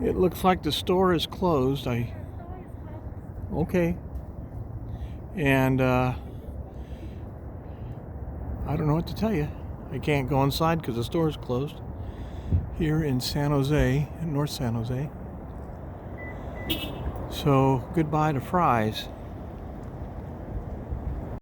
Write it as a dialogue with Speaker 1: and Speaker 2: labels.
Speaker 1: It looks like the store is closed. Okay. And I don't know what to tell you. I can't go inside because the store is closed here in San Jose, in North San Jose. So goodbye to Fry's.